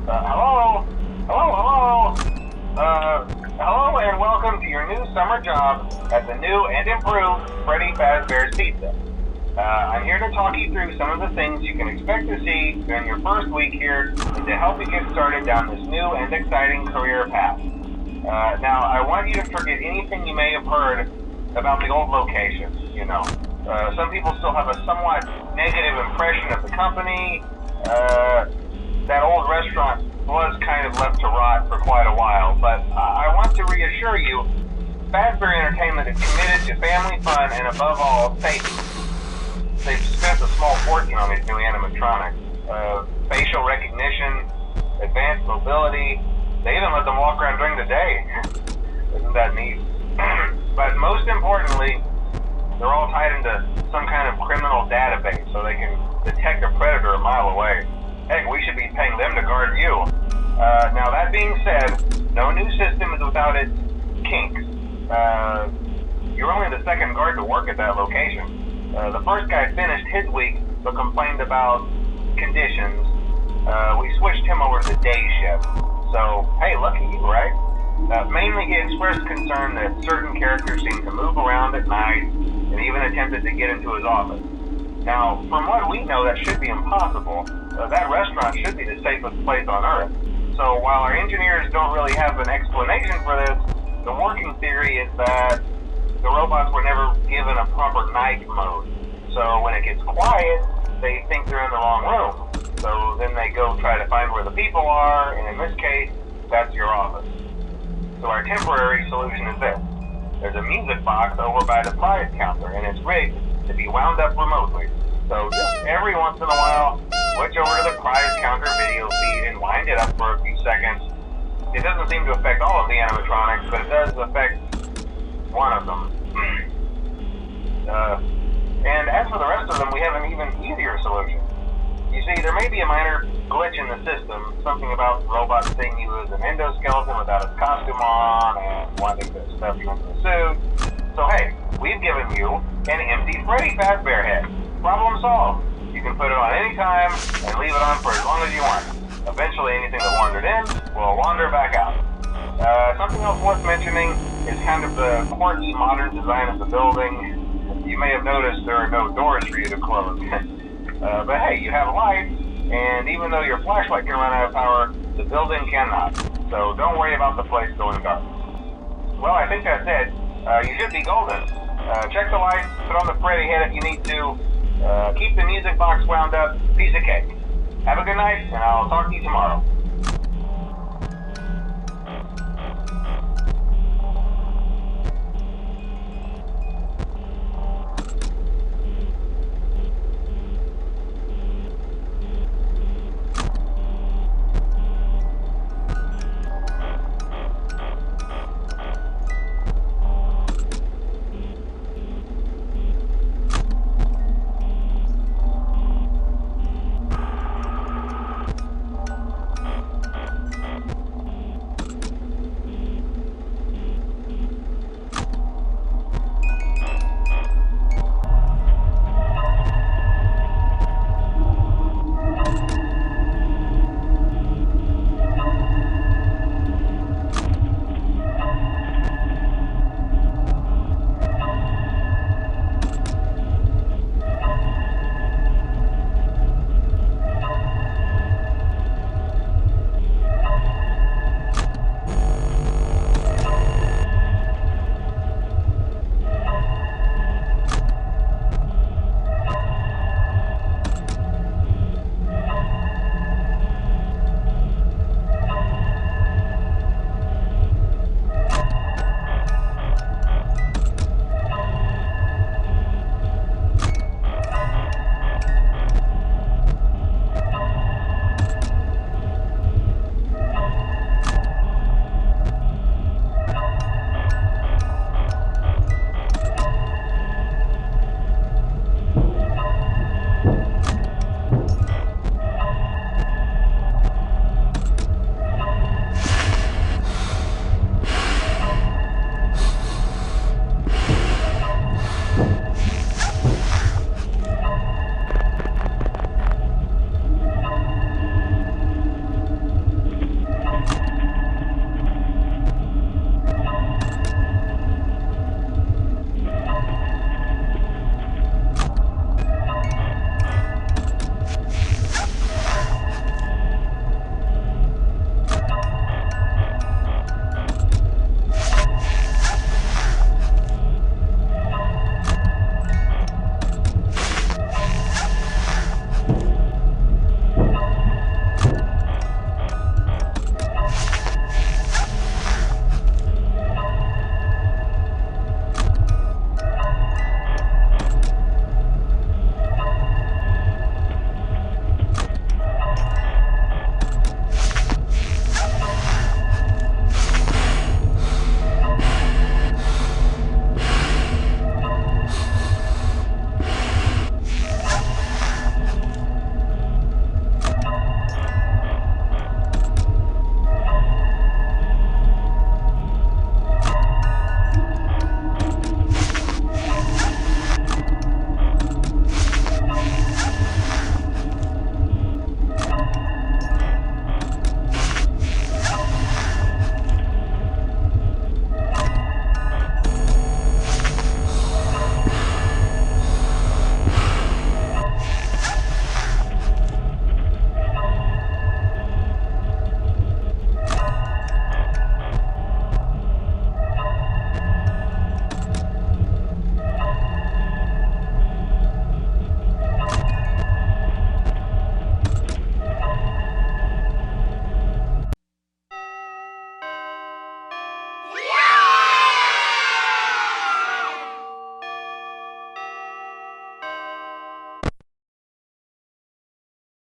Hello? Hello and welcome to your new summer job at the new and improved Freddy Fazbear's Pizza. I'm here to talk you through some of the things you can expect to see during your first week here and to help you get started down this new and exciting career path. Now, I want you to forget anything you may have heard about the old location, some people still have a somewhat negative impression of the company. That old restaurant was kind of left to rot for quite a while, but I want to reassure you, Fazbear Entertainment is committed to family fun and above all, safety. They've spent a small fortune on these new animatronics. Facial recognition, advanced mobility, they even let them walk around during the day. Isn't that neat? But most importantly, they're all tied into some kind of criminal database so they can detect a predator a mile away. Heck, we should be paying them to guard you. Now that being said, no new system is without its kinks. You're only the second guard to work at that location. The first guy finished his week but complained about conditions. We switched him over to the day shift. So, hey, lucky you, right? Mainly he expressed concern that certain characters seemed to move around at night and even attempted to get into his office. Now, from what we know, that should be impossible. That restaurant should be the safest place on Earth. So while our engineers don't really have an explanation for this, the working theory is that the robots were never given a proper night mode. So when it gets quiet, they think they're in the wrong room. So then they go try to find where the people are, and in this case, that's your office. So our temporary solution is this. There's a music box over by the prize counter, and it's rigged to be wound up remotely. So just every once in a while, switch over to the prize counter video feed and wind it up for a few seconds. It doesn't seem to affect all of the animatronics, but it does affect one of them. And as for the rest of them, we have an even easier solution. You see, there may be a minor glitch in the system, something about the robot seeing you as an endoskeleton without its costume on and wanting to stuff you into the suit. So hey, we've given you an empty Freddy Fazbear head. Problem solved. You can put it on any time and leave it on for as long as you want. Eventually anything that wandered in will wander back out. Something else worth mentioning is kind of the quirky modern design of the building. You may have noticed there are no doors for you to close. But hey, you have lights, and even though your flashlight can run out of power, the building cannot. So don't worry about the place going dark. Well, I think that's it. You should be golden. Check the lights, put on the Freddy head if you need to. Keep the music box wound up. Piece of cake. Have a good night, and I'll talk to you tomorrow.